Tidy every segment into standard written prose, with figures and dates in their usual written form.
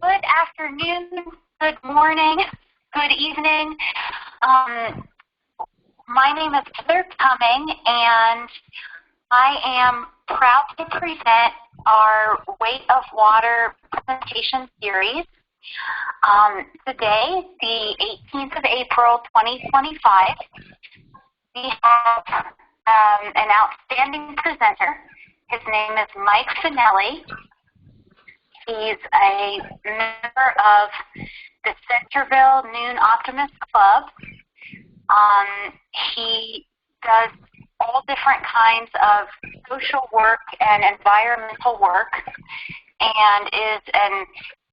Good afternoon, good morning, good evening. My name is Heather Cumming, and I am proud to present our Weight of Water presentation series. Today, the 18th of April, 2025, we have an outstanding presenter. His name is Mike Fanelli. He's a member of the Centerville Noon Optimist Club. He does all different kinds of social work and environmental work, and is an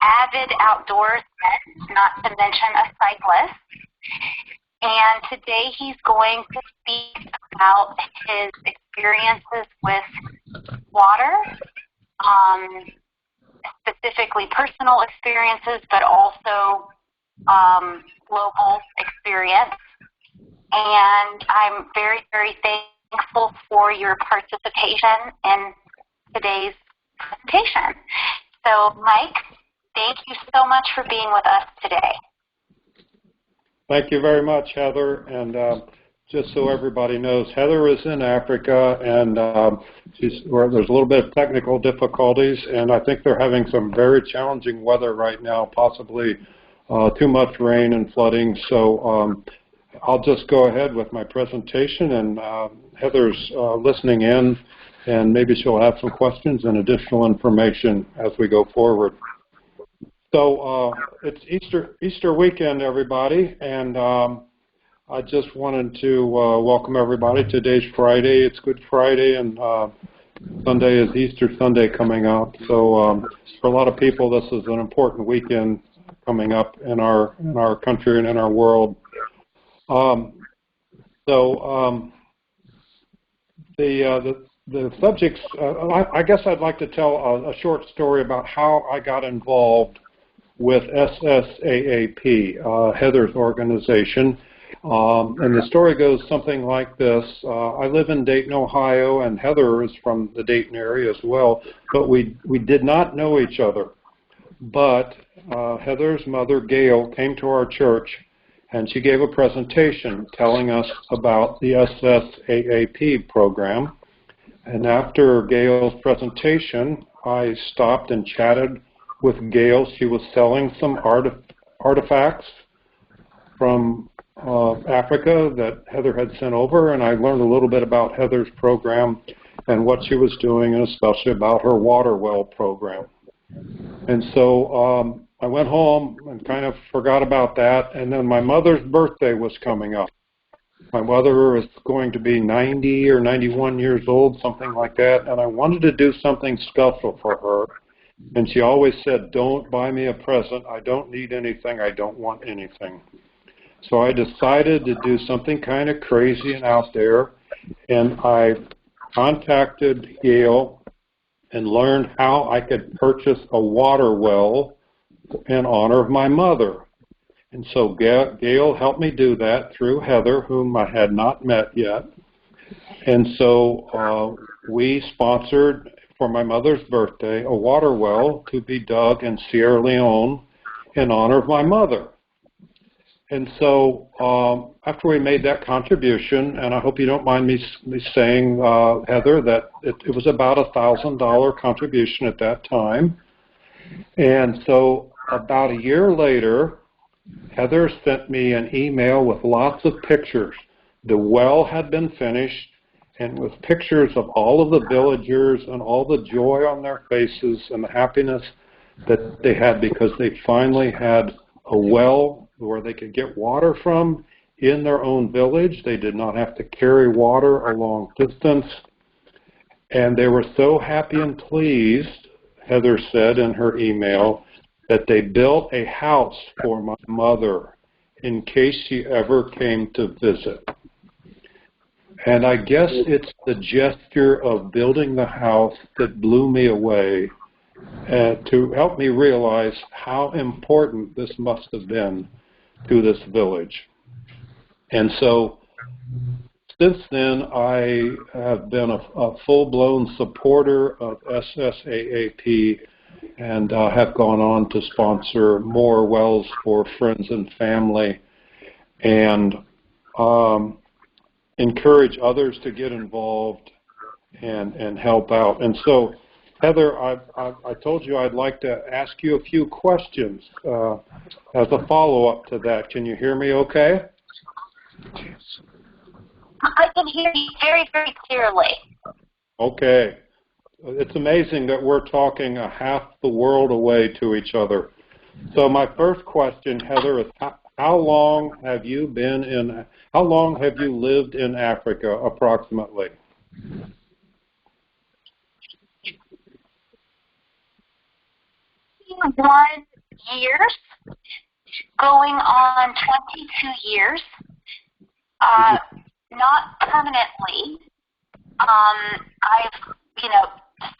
avid outdoorsman, not to mention a cyclist. And today he's going to speak about his experiences with water, specifically personal experiences, but also global experience. And I'm very, very thankful for your participation in today's presentation. So, Mike, thank you so much for being with us today. Thank you very much, Heather. And just so everybody knows, Heather is in Africa, and there's a little bit of technical difficulties, and I think they're having some very challenging weather right now, possibly too much rain and flooding. So I'll just go ahead with my presentation, and Heather's listening in, and maybe she'll have some questions and additional information as we go forward. So it's Easter weekend, everybody, and I just wanted to welcome everybody. Today's Friday. It's Good Friday, and Sunday is Easter Sunday coming up. So for a lot of people, this is an important weekend coming up in our country and in our world. The subjects, I guess I'd like to tell a short story about how I got involved with SSAAP, Heather's organization. And the story goes something like this. I live in Dayton, Ohio, and Heather is from the Dayton area as well, but we did not know each other. But Heather's mother, Gail, came to our church, and she gave a presentation telling us about the SSAAP program. And after Gail's presentation, I stopped and chatted with Gail. She was selling some artifacts from Africa that Heather had sent over, and I learned a little bit about Heather's program and what she was doing, and especially about her water well program. And so I went home and kind of forgot about that, and then my mother's birthday was coming up. My mother is going to be 90 or 91 years old, something like that, and I wanted to do something special for her. And she always said, "Don't buy me a present. I don't need anything. I don't want anything." So I decided to do something kind of crazy and out there, and I contacted Gail and learned how I could purchase a water well in honor of my mother. And so Gail helped me do that through Heather, whom I had not met yet. And so we sponsored, for my mother's birthday, a water well to be dug in Sierra Leone in honor of my mother. And so after we made that contribution, and I hope you don't mind me saying, Heather, that it was about a $1,000 contribution at that time. And so about a year later, Heather sent me an email with lots of pictures. The well had been finished, and with pictures of all of the villagers and all the joy on their faces and the happiness that they had because they finally had a well where they could get water from in their own village. They did not have to carry water a long distance. And they were so happy and pleased, Heather said in her email, that they built a house for my mother in case she ever came to visit. And I guess it's the gesture of building the house that blew me away to help me realize how important this must have been to this village. And so since then, I have been a full-blown supporter of SSAAP. and have gone on to sponsor more wells for friends and family, and encourage others to get involved and help out. And so, Heather, I told you I'd like to ask you a few questions as a follow-up to that. Can you hear me okay? I can hear you very, very clearly. Okay. It's amazing that we're talking a half the world away to each other. So my first question, Heather, is how long have you lived in Africa approximately? 1 years, going on 22 years, not permanently.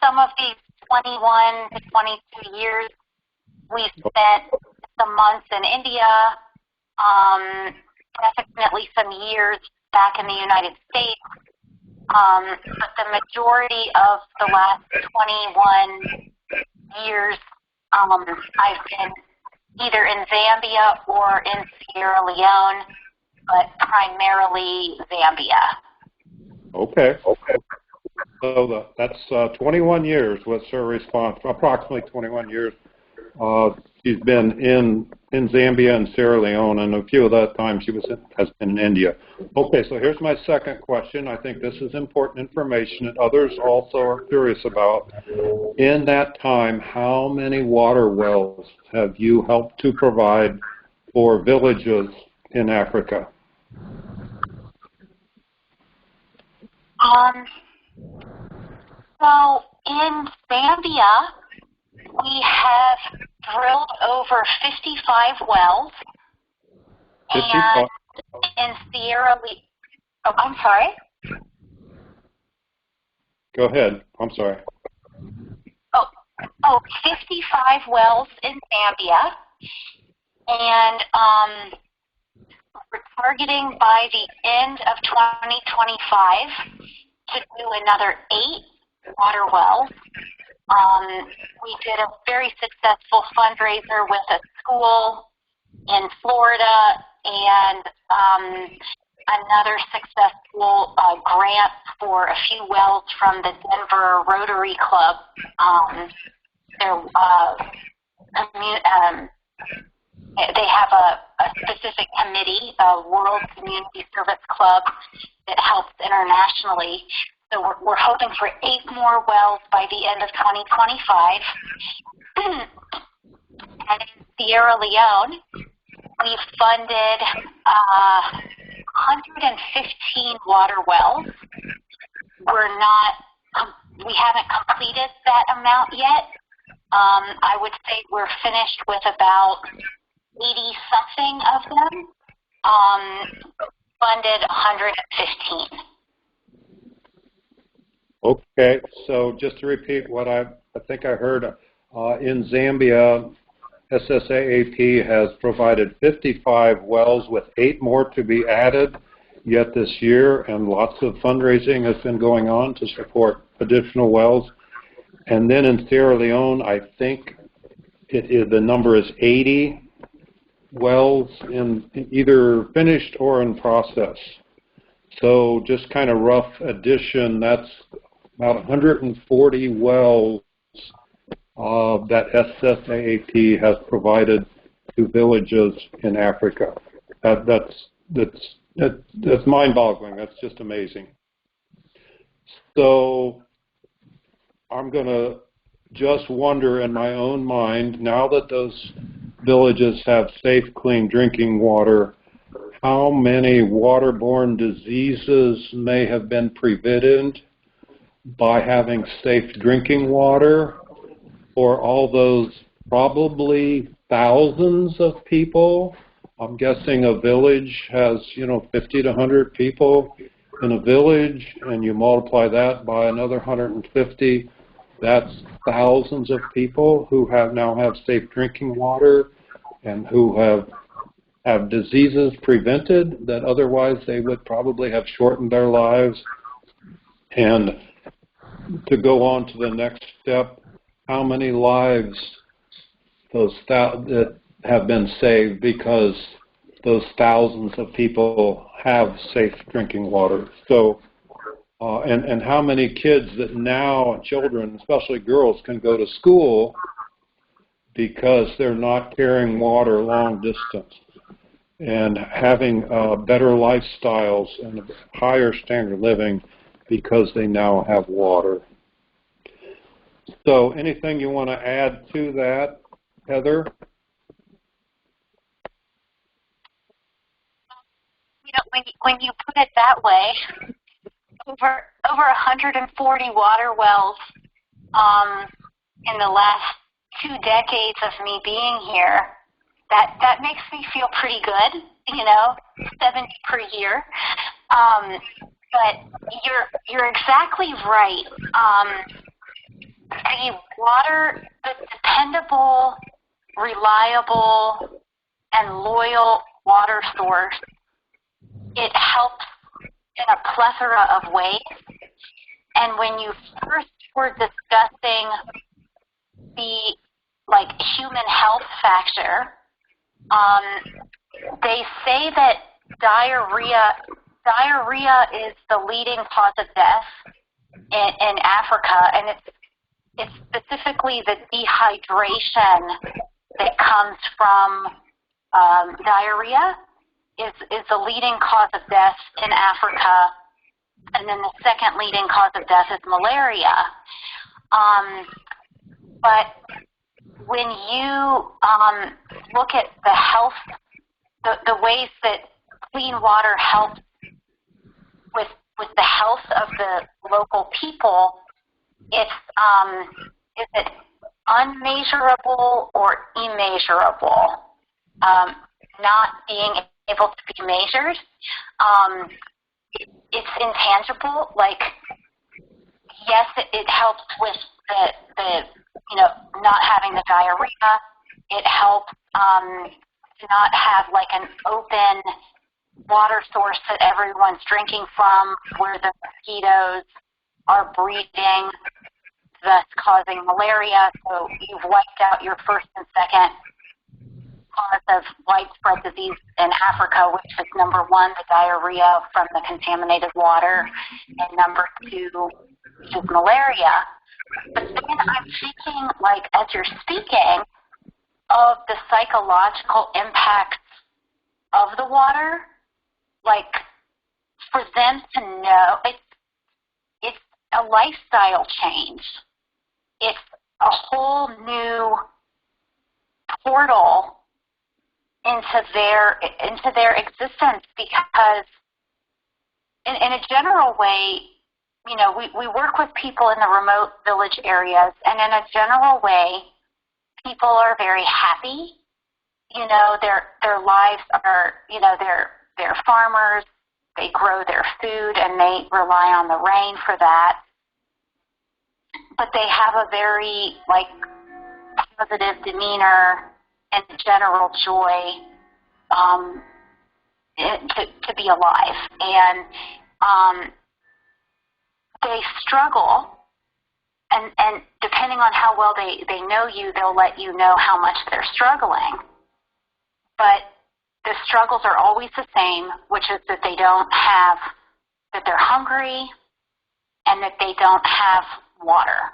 Some of these 21 to 22 years, we spent some months in India, definitely some years back in the United States, but the majority of the last 21 years, I've been either in Zambia or in Sierra Leone, but primarily Zambia. Okay. So that's 21 years was her response, approximately 21 years. She's been in Zambia and Sierra Leone, and a few of that time has been in India. Okay, so here's my second question. I think this is important information that others also are curious about. In that time, how many water wells have you helped to provide for villages in Africa? So in Zambia, we have drilled over 55 wells. 55. And in Sierra Leone, I'm sorry? Go ahead. I'm sorry. 55 wells in Zambia. And we're targeting by the end of 2025 to do another 8 water wells. We did a very successful fundraiser with a school in Florida and another successful grant for a few wells from the Denver Rotary Club. They have a specific committee, a World Community Service Club, that helps internationally. So we're hoping for 8 more wells by the end of 2025. And in Sierra Leone, we've funded 115 water wells. We haven't completed that amount yet. I would say we're finished with about 80-something of them. Funded 115. Okay, so just to repeat what I think I heard, in Zambia, SSAAP has provided 55 wells with 8 more to be added yet this year, and lots of fundraising has been going on to support additional wells. And then in Sierra Leone, I think the number is 80 wells in either finished or in process. So just kind of rough addition, that's about 140 wells that SSAAP has provided to villages in Africa. That's mind-boggling. That's just amazing. So I'm going to just wonder in my own mind, now that those villages have safe, clean drinking water, how many waterborne diseases may have been prevented by having safe drinking water for all those probably thousands of people. I'm guessing a village has, 50 to 100 people in a village, and you multiply that by another 150, that's thousands of people who now have safe drinking water and who have diseases prevented that otherwise they would probably have shortened their lives. And to go on to the next step, how many lives that have been saved because those thousands of people have safe drinking water. So, and how many kids that now, children, especially girls, can go to school because they're not carrying water long distance and having better lifestyles and a higher standard of living because they now have water. So anything you want to add to that, Heather? You know, when you put it that way, over 140 water wells in the last 2 decades of me being here, that makes me feel pretty good, you know, 70 per year. But you're exactly right. The dependable, reliable, and loyal water source, it helps in a plethora of ways. And when you first were discussing the human health factor, they say that diarrhea is the leading cause of death in Africa, and it's specifically the dehydration that comes from diarrhea is the leading cause of death in Africa, and then the second leading cause of death is malaria. But when you look at the health, the ways that clean water helps with the health of the local people, it's is it unmeasurable or immeasurable? Not being able to be measured. It's intangible. Like, yes, it helps with the not having the diarrhea. It helps to not have like an open water source that everyone's drinking from, where the mosquitoes are breeding, thus causing malaria. So you've wiped out your first and second cause of widespread disease in Africa, which is number 1, the diarrhea from the contaminated water, and number 2, which is malaria. But then I'm thinking, like, as you're speaking, of the psychological impacts of the water, like, for them to know, it's a lifestyle change. It's a whole new portal into their existence, because in a general way, we work with people in the remote village areas, and in a general way, people are very happy. Their lives are, they're farmers, they grow their food, and they rely on the rain for that. But they have a very, positive demeanor and general joy to be alive. And they struggle, and depending on how well they know you, they'll let you know how much they're struggling. But the struggles are always the same, which is that that they're hungry and that they don't have water.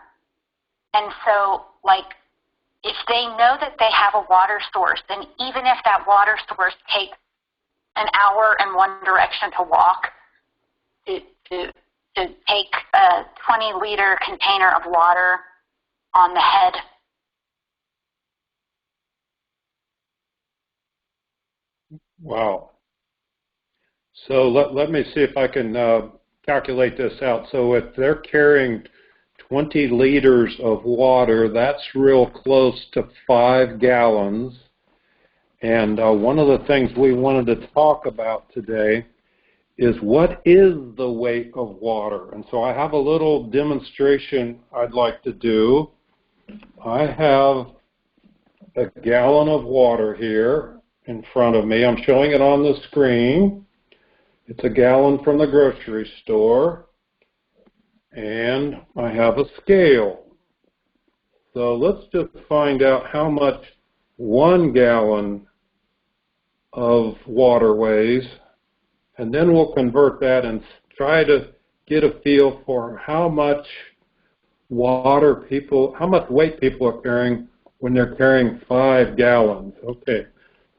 And so, if they know that they have a water source, and even if that water source takes an hour in one direction to walk, to take a 20-liter container of water on the head. Wow. So let me see if I can calculate this out. So if they're carrying 20 liters of water, that's real close to 5 gallons. And one of the things we wanted to talk about today is what is the weight of water. And so I have a little demonstration I'd like to do. I have a gallon of water here in front of me. I'm showing it on the screen. It's a gallon from the grocery store. And I have a scale. So let's just find out how much 1 gallon of water weighs, and then we'll convert that and try to get a feel for how much how much weight people are carrying when they're carrying 5 gallons. Okay,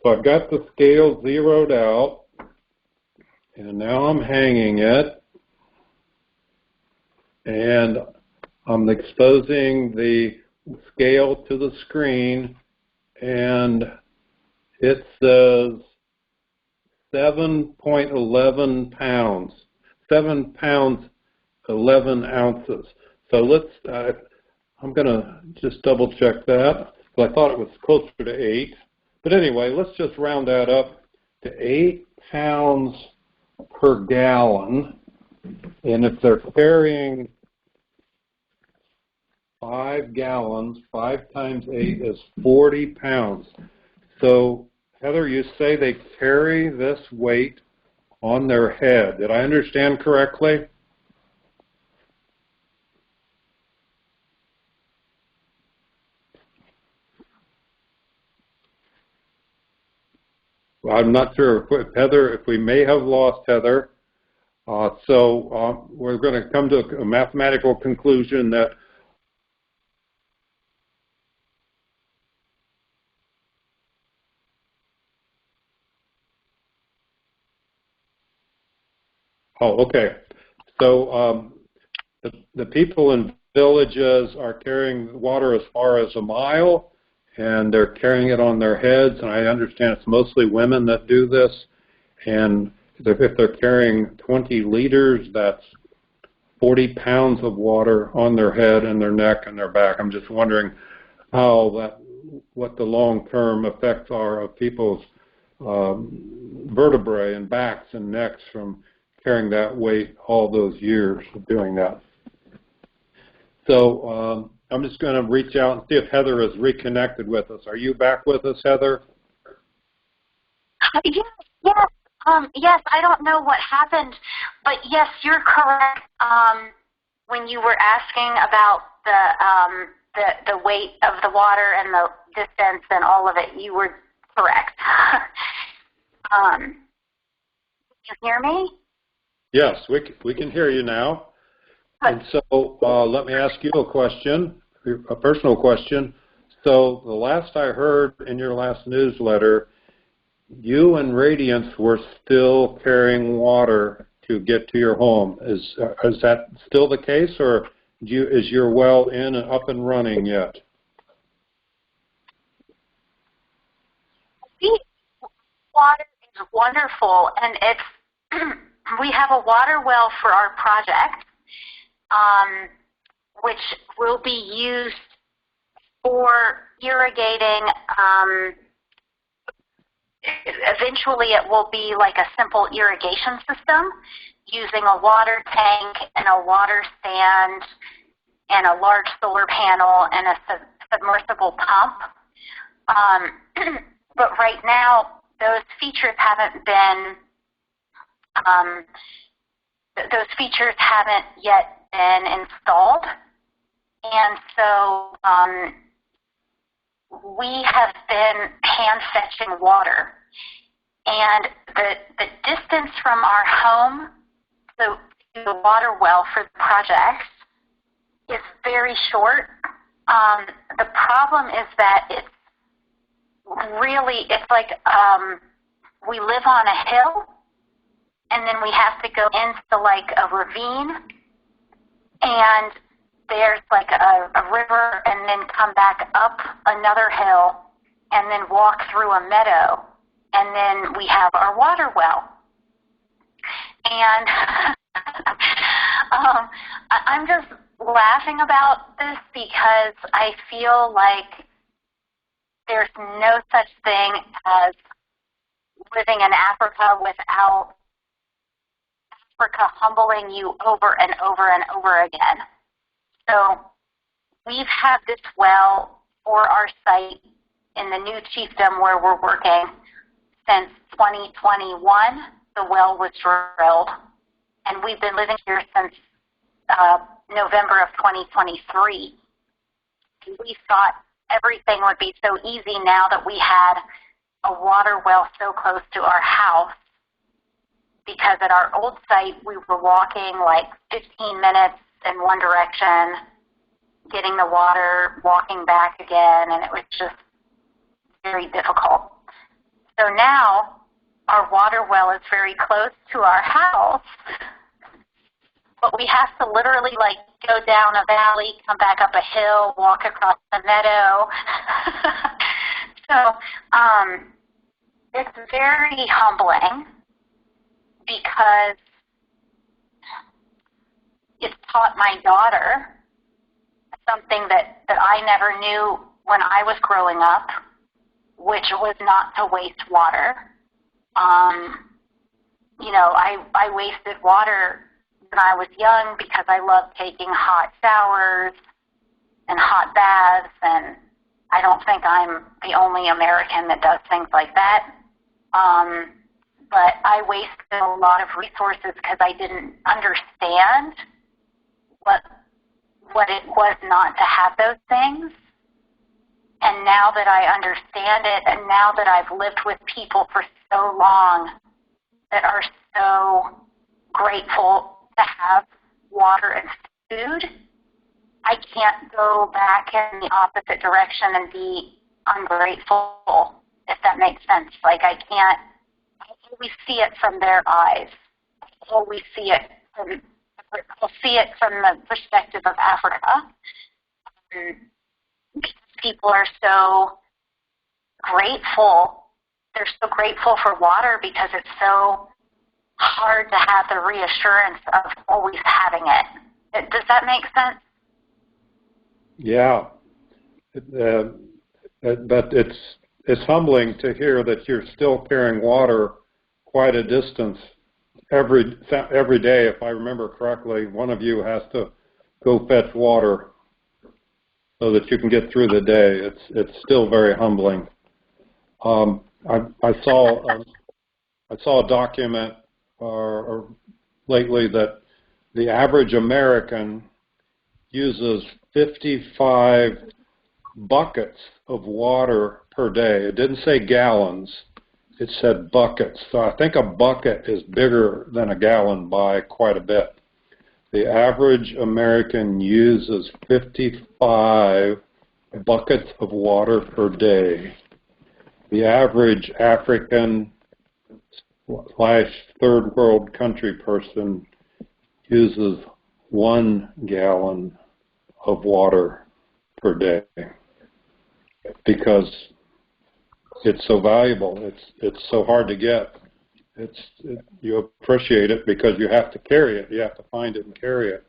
so I've got the scale zeroed out, and now I'm hanging it, and I'm exposing the scale to the screen, and it says 7.11 pounds, 7 pounds, 11 ounces. So let's, I'm going to just double check that. I thought it was closer to 8. But anyway, let's just round that up to 8 pounds per gallon. And if they're carrying 5 gallons, 5 times 8 is 40 pounds. So, Heather, you say they carry this weight on their head. Did I understand correctly? Well, I'm not sure if Heather, if we may have lost Heather. So we're going to come to a mathematical conclusion that okay. So the people in villages are carrying water as far as a mile, and they're carrying it on their heads, and I understand it's mostly women that do this. And if they're carrying 20 liters, that's 40 pounds of water on their head and their neck and their back. I'm just wondering what the long-term effects are of people's vertebrae and backs and necks from carrying that weight all those years of doing that. So I'm just going to reach out and see if Heather is reconnected with us. Are you back with us, Heather? Yes, yes. Yes, I don't know what happened, but yes, you're correct. When you were asking about the weight of the water and the distance and all of it, you were correct. Can you hear me? Yes, we can hear you now. And so let me ask you a question, a personal question. So the last I heard in your last newsletter, you and Radiance were still carrying water to get to your home. Is that still the case, or is your well in and up and running yet? Water is wonderful, and it's we have a water well for our project, which will be used for irrigating. Eventually, it will be like a simple irrigation system using a water tank and a water stand and a large solar panel and a submersible pump. But right now, those features haven't yet been installed, and so we have been hand fetching water, and the distance from our home to the water well for the project is very short. The problem is that it's like we live on a hill, and then we have to go into like a ravine, and there's like a river, and then come back up another hill, and then walk through a meadow, and then we have our water well. And I'm just laughing about this because I feel like there's no such thing as living in Africa without Africa humbling you over and over and over again. So we've had this well for our site in the new chiefdom where we're working since 2021. The well was drilled, and we've been living here since November of 2023. We thought everything would be so easy now that we had a water well so close to our house, because at our old site we were walking like 15 minutes in one direction, getting the water, walking back again, and it was just very difficult. So now our water well is very close to our house, but we have to literally like go down a valley, come back up a hill, walk across the meadow. So it's very humbling because it's taught my daughter something that I never knew when I was growing up, which was not to waste water. You know, I wasted water when I was young because I loved taking hot showers and hot baths, and I don't think I'm the only American that does things like that. But I wasted a lot of resources because I didn't understand what it was not to have those things. And now that I understand it, and now that I've lived with people for so long that are so grateful to have water and food, I can't go back in the opposite direction and be ungrateful, if that makes sense. Like I always see it from their eyes. I always see it I'll see it from the perspective of Africa. People are so grateful. They're so grateful for water because it's so hard to have the reassurance of always having it. Does that make sense? Yeah. But it's humbling to hear that you're still carrying water quite a distance every day. If I remember correctly, one of you has to go fetch water so that you can get through the day. It's still very humbling. I saw a document lately that the average American uses 55 buckets of water per day. It didn't say gallons. It said buckets. So I think a bucket is bigger than a gallon by quite a bit. The average American uses 55 buckets of water per day. The average African / third world country person uses 1 gallon of water per day because it's so valuable. It's so hard to get. You appreciate it because you have to carry it. You have to find it and carry it.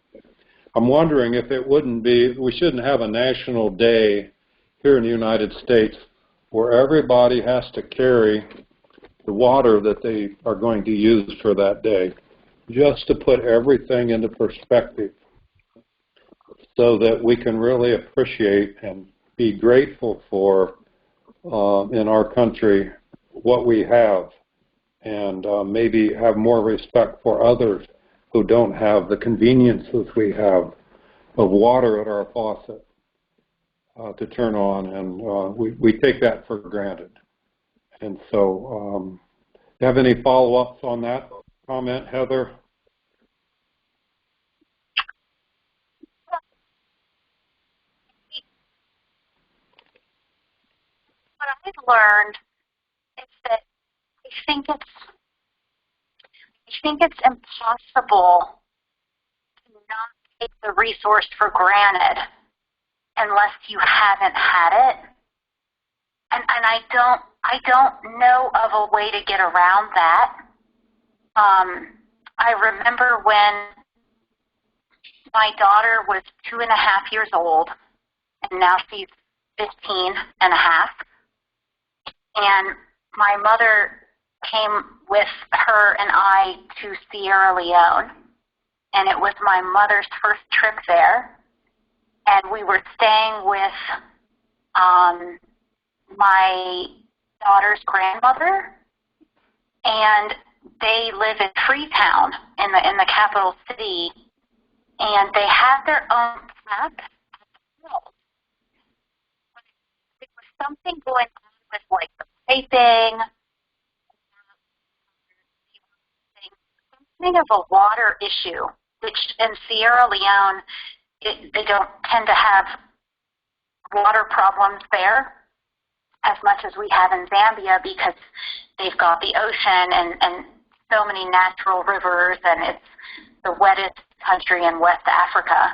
I'm wondering if it wouldn't be, we shouldn't have a national day here in the United States where everybody has to carry the water that they are going to use for that day, just to put everything into perspective so that we can really appreciate and be grateful for in our country what we have, and maybe have more respect for others who don't have the conveniences we have of water at our faucet to turn on, and we take that for granted. And so, do you have any follow-ups on that comment, Heather? What I've learned is that I think it's impossible to not take the resource for granted unless you haven't had it. And I don't know of a way to get around that. I remember when my daughter was 2.5 years old, and now she's 15 and a half. And my mother came with her and I to Sierra Leone, and it was my mother's first trip there. And we were staying with my daughter's grandmother, and they live in Freetown in the capital city, and they have their own tap. something going on with like the piping, something of a water issue, which in Sierra Leone, they don't tend to have water problems there as much as we have in Zambia because they've got the ocean and so many natural rivers, and it's the wettest country in West Africa.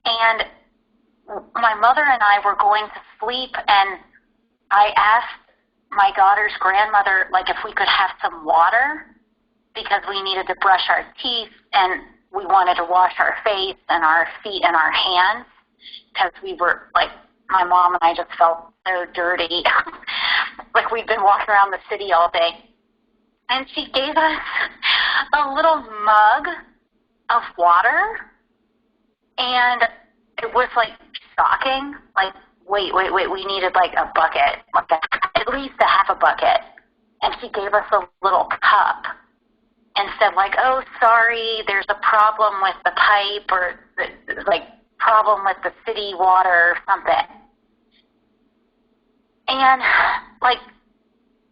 And my mother and I were going to sleep, and I asked my daughter's grandmother, like, if we could have some water because we needed to brush our teeth and we wanted to wash our face and our feet and our hands because we were, like, my mom and I just felt so dirty, like we'd been walking around the city all day. And she gave us a little mug of water, and it was, like, shocking. Like, wait, we needed, like, a bucket, like at least a half a bucket. And she gave us a little cup and said, like, oh, sorry, there's a problem with the pipe or, like, problem with the city water or something. And, like,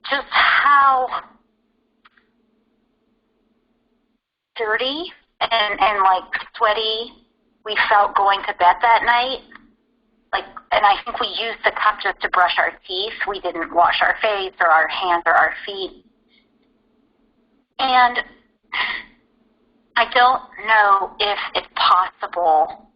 just how dirty and like, sweaty we felt going to bed that night. Like, and I think we used the cup just to brush our teeth. We didn't wash our face or our hands or our feet. And I don't know if it's possible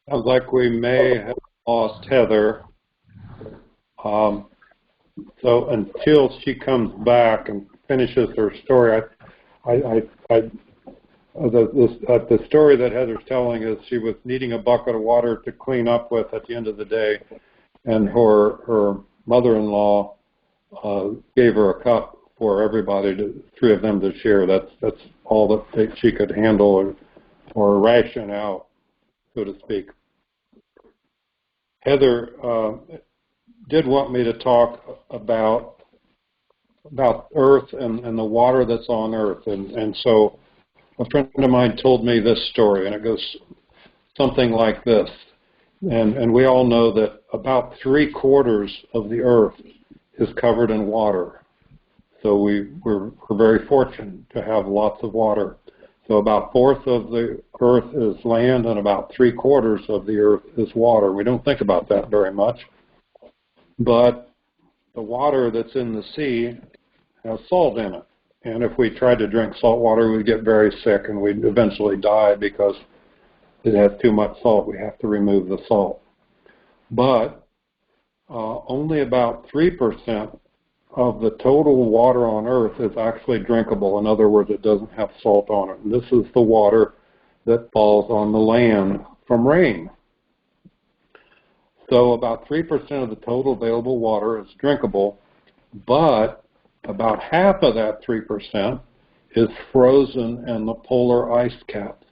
Sounds like we may have lost Heather. So until she comes back and finishes her story, the story that Heather's telling is she was needing a bucket of water to clean up with at the end of the day, and her mother-in-law gave her a cup for everybody, three of them to share. That's all that she could handle or ration out, so to speak. Heather did want me to talk about Earth and the water that's on Earth. And so a friend of mine told me this story, and it goes something like this. And we all know that about 3/4 of the Earth is covered in water. So we're very fortunate to have lots of water. So about 1/4 of the Earth is land, and about 3/4 of the Earth is water. We don't think about that very much. But the water that's in the sea has salt in it. And if we tried to drink salt water, we'd get very sick and we'd eventually die because it has too much salt. We have to remove the salt. But only about 3% of the total water on Earth is actually drinkable. In other words, it doesn't have salt on it. And this is the water that falls on the land from rain. So about 3% of the total available water is drinkable, but about half of that 3% is frozen in the polar ice caps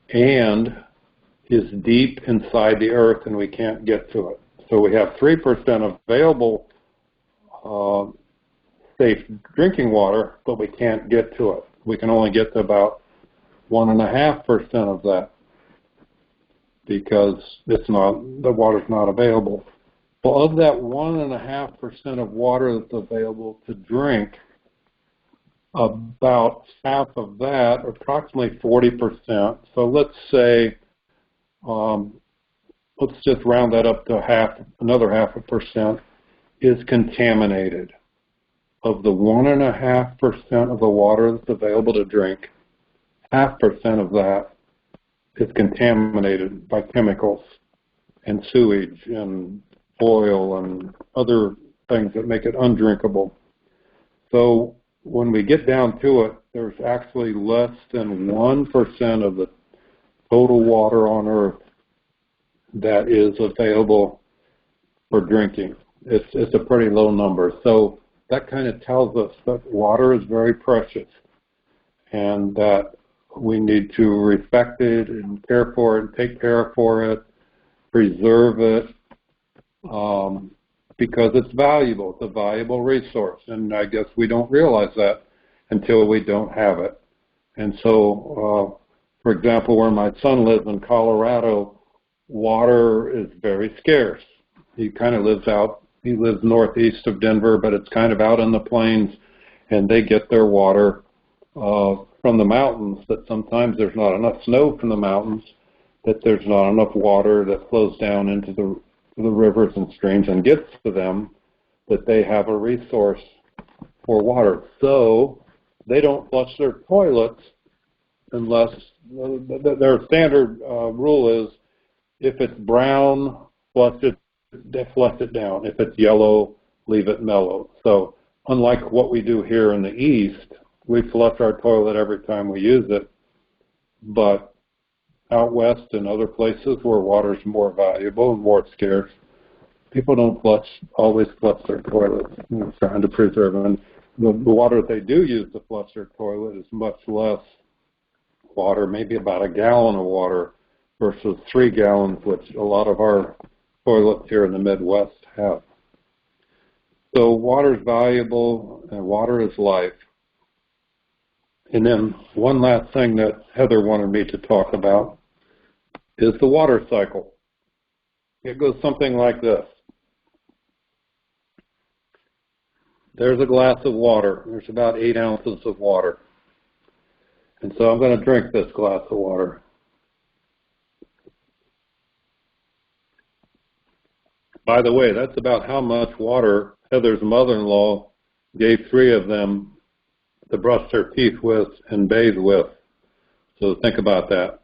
and is deep inside the Earth, and we can't get to it. So we have 3% available safe drinking water, but we can't get to it. We can only get to about 1.5% of that because the water's not available. Well, of that 1.5% of water that's available to drink, about half of that, approximately 40%. So let's say, let's just round that up to another 0.5%, is contaminated. Of the 1.5% of the water that's available to drink, 0.5% of that is contaminated by chemicals and sewage and oil and other things that make it undrinkable. So when we get down to it, there's actually less than 1% of the total water on Earth that is available for drinking. It's a pretty low number. So that kind of tells us that water is very precious and that we need to respect it and care for it and take care for it, preserve it, because it's valuable. It's a valuable resource, and I guess we don't realize that until we don't have it. And so, for example, where my son lives in Colorado, water is very scarce. He kind of he lives northeast of Denver, but it's kind of out in the plains, and they get their water from the mountains, that sometimes there's not enough snow from the mountains, that there's not enough water that flows down into the rivers and streams and gets to them, that they have a resource for water. So they don't flush their toilets unless their standard rule is, if it's brown, flush it down. If it's yellow, leave it mellow. So unlike what we do here in the East, we flush our toilet every time we use it, but out west and other places where water is more valuable and more scarce, people don't always flush their toilets, trying to preserve them. And the water that they do use to flush their toilet is much less water, maybe about a gallon of water versus 3 gallons, which a lot of our toilets here in the Midwest have. So water is valuable, and water is life. And then one last thing that Heather wanted me to talk about is the water cycle. It goes something like this. There's a glass of water. There's about 8 ounces of water. And so I'm going to drink this glass of water. By the way, that's about how much water Heather's mother-in-law gave 3 of them to brush their teeth with and bathe with. So think about that.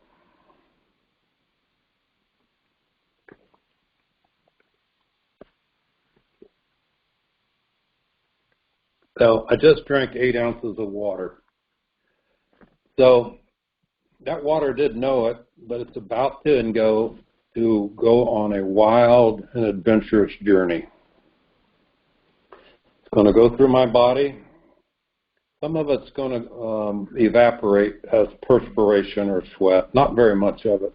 So I just drank 8 ounces of water. So that water didn't know it, but it's about to go on a wild and adventurous journey. It's going to go through my body. Some of it's going to evaporate as perspiration or sweat, not very much of it.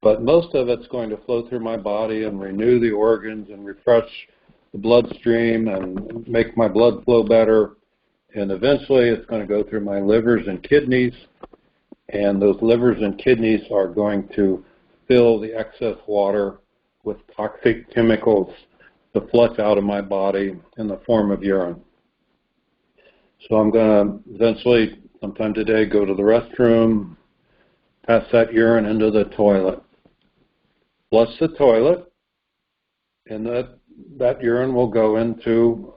But most of it's going to flow through my body and renew the organs and refresh the bloodstream and make my blood flow better. And eventually it's going to go through my livers and kidneys. And those livers and kidneys are going to fill the excess water with toxic chemicals to flush out of my body in the form of urine. So I'm going to eventually, sometime today, go to the restroom, pass that urine into the toilet, flush the toilet, and that urine will go into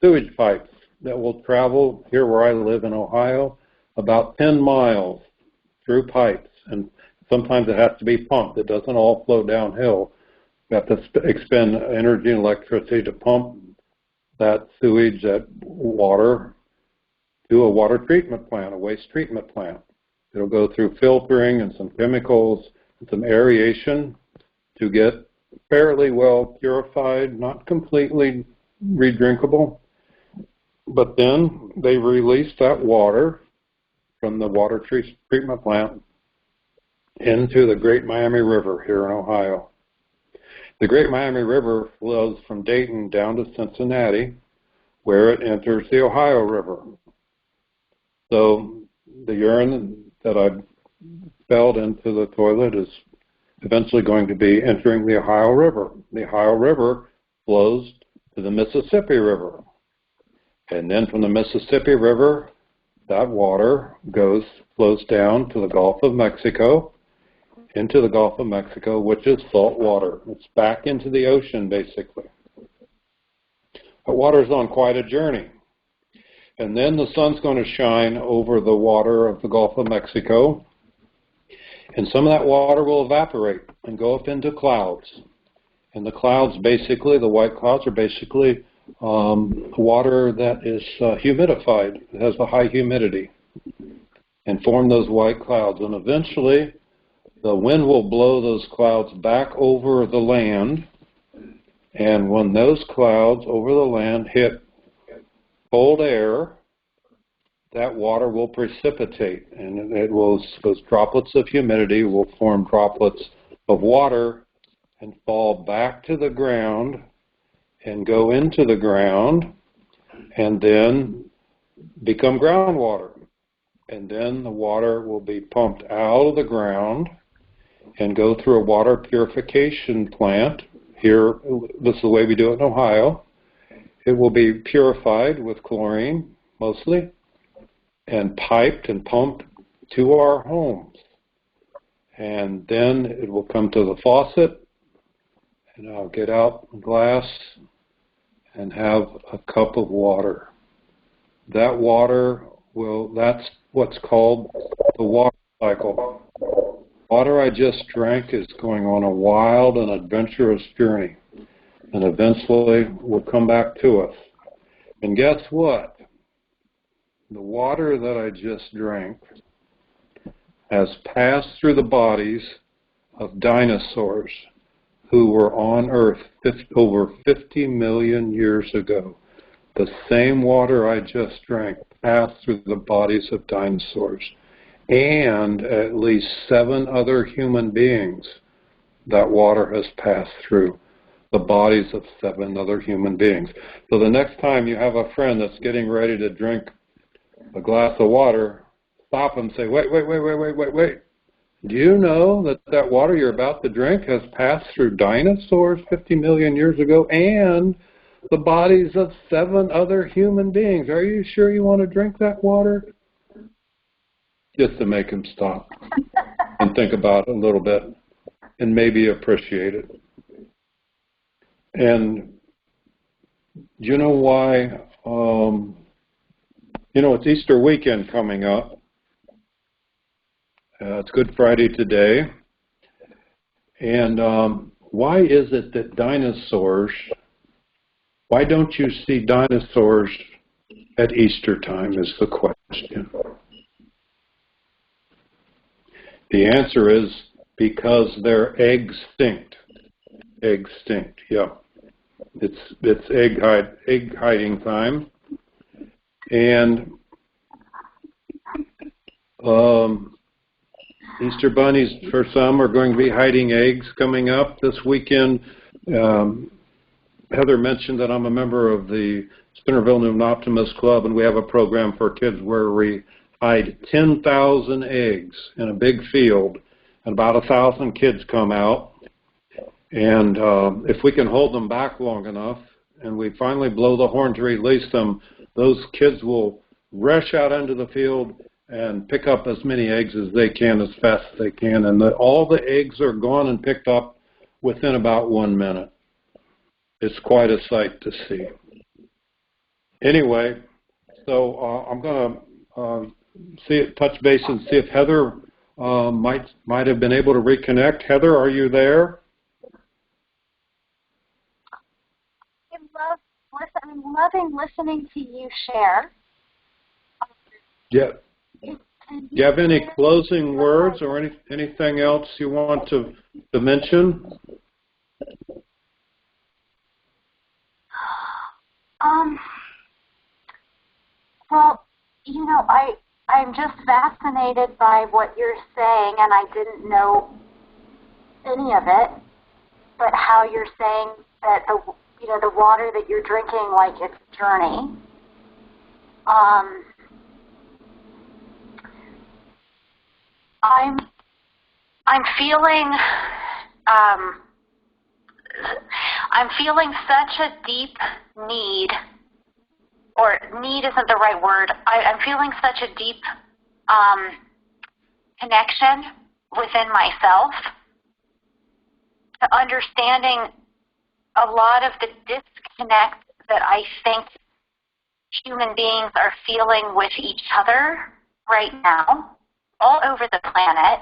sewage pipes that will travel, here where I live in Ohio, about 10 miles through pipes. And sometimes it has to be pumped. It doesn't all flow downhill. You have to expend energy and electricity to pump that sewage, that water, to a water treatment plant, a waste treatment plant. It'll go through filtering and some chemicals and some aeration to get fairly well purified, not completely redrinkable. But then they release that water from the water treatment plant into the Great Miami River here in Ohio. The Great Miami River flows from Dayton down to Cincinnati, where it enters the Ohio River. So the urine that I expelled into the toilet is eventually going to be entering the Ohio River. The Ohio River flows to the Mississippi River. And then from the Mississippi River, that water flows down to the Gulf of Mexico, into the Gulf of Mexico, which is salt water. It's back into the ocean, basically. But water's on quite a journey. And then the sun's going to shine over the water of the Gulf of Mexico, and some of that water will evaporate and go up into clouds. And the clouds, basically, the white clouds are basically water that is humidified. It has a high humidity and form those white clouds. And eventually, the wind will blow those clouds back over the land. And when those clouds over the land hit cold air, that water will precipitate, and those droplets of humidity will form droplets of water and fall back to the ground and go into the ground and then become groundwater. And then the water will be pumped out of the ground and go through a water purification plant. Here, this is the way we do it in Ohio. It will be purified with chlorine, mostly, and piped and pumped to our homes. And then it will come to the faucet, and I'll get out a glass and have a cup of water. That water that's what's called the water cycle. Water I just drank is going on a wild and adventurous journey, and eventually will come back to us. And guess what? The water that I just drank has passed through the bodies of dinosaurs who were on Earth over 50 million years ago. The same water I just drank passed through the bodies of dinosaurs and at least 7 other human beings. That water has passed through the bodies of 7 other human beings. So the next time you have a friend that's getting ready to drink a glass of water, stop and say, wait. Do you know that that water you're about to drink has passed through dinosaurs 50 million years ago and the bodies of 7 other human beings? Are you sure you want to drink that water? Just to make him stop and think about it a little bit and maybe appreciate it. And do you know why? It's Easter weekend coming up. It's Good Friday today. And why is it that why don't you see dinosaurs at Easter time is the question. The answer is because they're extinct. Extinct, yeah. It's egg hiding time. And Easter bunnies, for some, are going to be hiding eggs coming up this weekend. Heather mentioned that I'm a member of the Spinnerville New Optimist Club, and we have a program for kids where we hide 10,000 eggs in a big field, and about 1,000 kids come out. And if we can hold them back long enough, and we finally blow the horn to release them, those kids will rush out into the field and pick up as many eggs as they can, as fast as they can. And all the eggs are gone and picked up within about 1 minute. It's quite a sight to see. Anyway, so I'm going to touch base and see if Heather might have been able to reconnect. Heather, are you there? I'm loving listening to you share. Yeah. Do you have any closing words or anything else you want to mention? Well, I'm just fascinated by what you're saying, and I didn't know any of it, but how you're saying that the water that you're drinking, like it's journey. I'm feeling such a deep need, or need isn't the right word. I'm feeling such a deep connection within myself to understanding a lot of the disconnect that I think human beings are feeling with each other right now, all over the planet.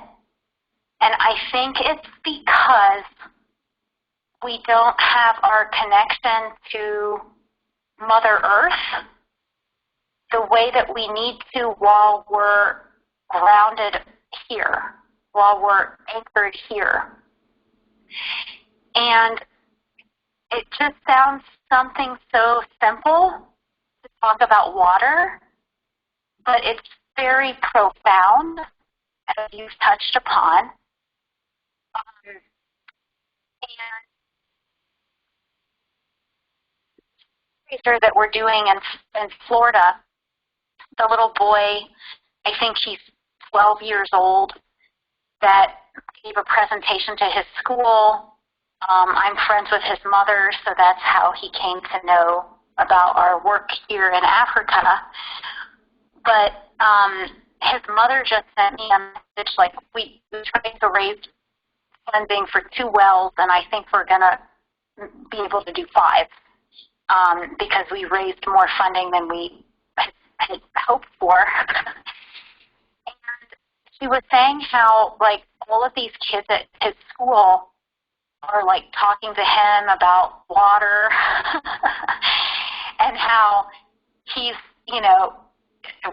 And I think it's because we don't have our connection to Mother Earth the way that we need to while we're grounded here, while we're anchored here. And it just sounds something so simple to talk about water, but it's very profound, as you've touched upon. And the that we're doing in Florida, the little boy, I think he's 12 years old, that gave a presentation to his school. I'm friends with his mother, so that's how he came to know about our work here in Africa. But his mother just sent me a message, like, we tried to raise funding for 2 wells, and I think we're going to be able to do 5 because we raised more funding than we had hoped for. And she was saying how, like, all of these kids at his school are, like, talking to him about water and how he's, you know,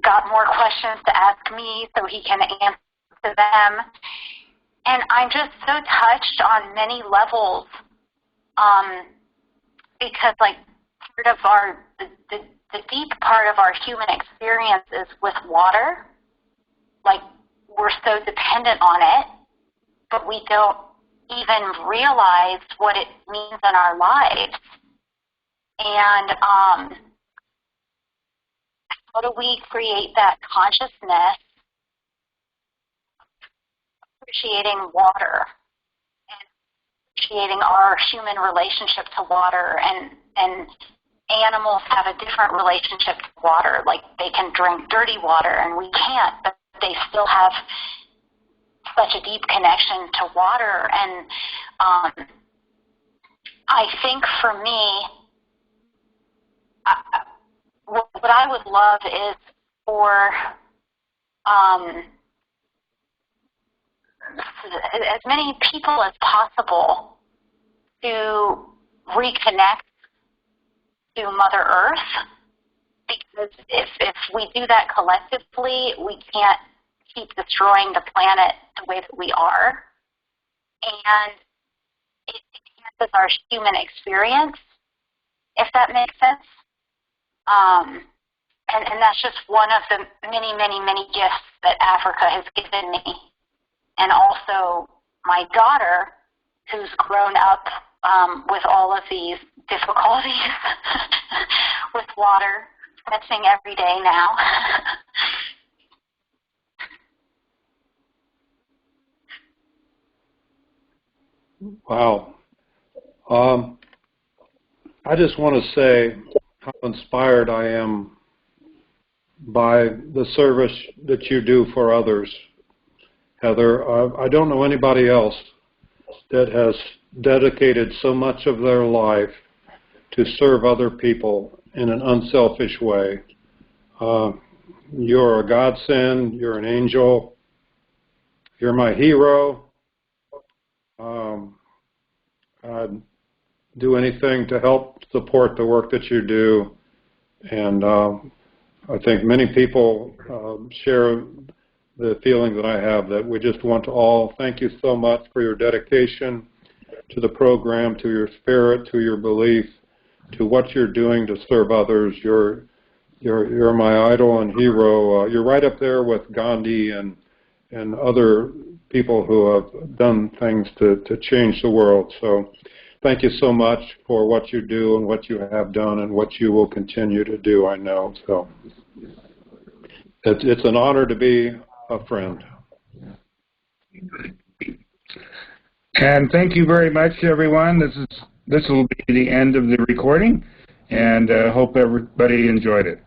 got more questions to ask me so he can answer them. And I'm just so touched on many levels because, like, part of the deep part of our human experience is with water. Like, we're so dependent on it, but we don't even realize what it means in our lives. And how do we create that consciousness, appreciating water and appreciating our human relationship to water? And animals have a different relationship to water. Like, they can drink dirty water and we can't, but they still have such a deep connection to water. And I think for me, what I would love is for as many people as possible to reconnect to Mother Earth, because if we do that collectively, we can't keep destroying the planet the way that we are. And it enhances our human experience, if that makes sense. And that's just one of the many, many, many gifts that Africa has given me. And also my daughter, who's grown up with all of these difficulties with water, fetching every day now. Wow. I just want to say how inspired I am by the service that you do for others, Heather. I don't know anybody else that has dedicated so much of their life to serve other people in an unselfish way. You're a godsend. You're an angel. You're my hero. I'd do anything to help support the work that you do. And I think many people share the feeling that I have, that we just want to all thank you so much for your dedication to the program, to your spirit, to your belief, to what you're doing to serve others. You're my idol and hero. You're right up there with Gandhi and other people who have done things to change the world. So thank you so much for what you do and what you have done and what you will continue to do, I know. So it's an honor to be a friend. And thank you very much, everyone. This will be the end of the recording, and hope everybody enjoyed it.